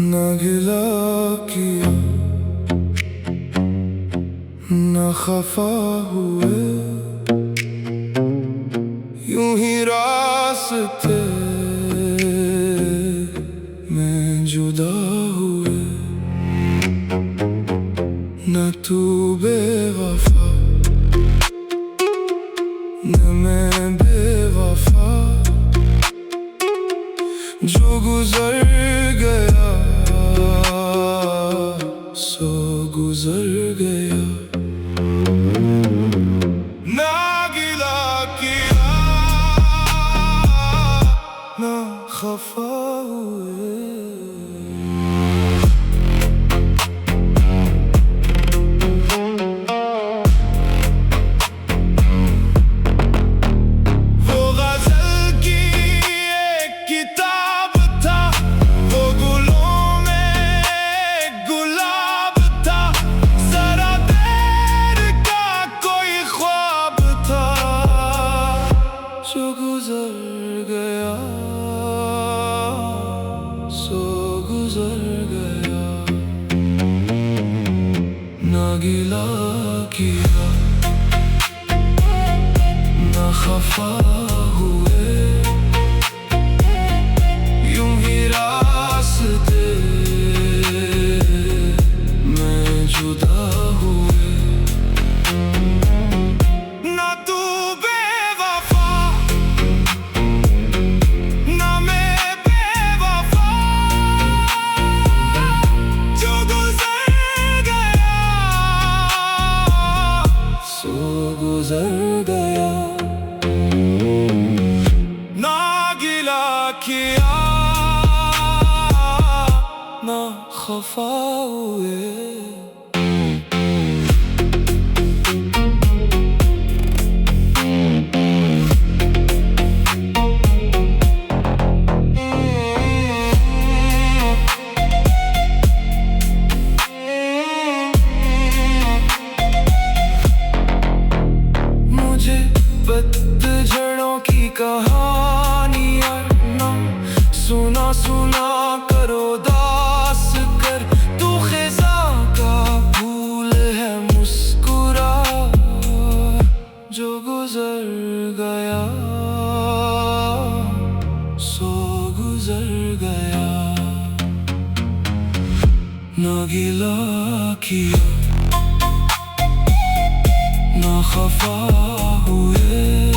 ना गिला किया ना खफा हुए, यूं ही रास्ते में जुदा हुए। न तू बेवफा न मैं बेवफा, जो गुजर गया सो गुजर गया। ना गिला किया ना खफा हुए। जो गुजर गया सो गुजर गया। ना गिला किया ना खफा हुए, यूं ही रास्ते में जुदा हुए। गुजर गया ना गिला किया ना खफा हुए। पतझड़ों की कहानियाँ ना सुना सुना करो दास कर, तू ख़िज़ा का फूल है मुस्कुरा, जो गुजर गया सो गुजर गया। ना गिला किया ना खफा हुए।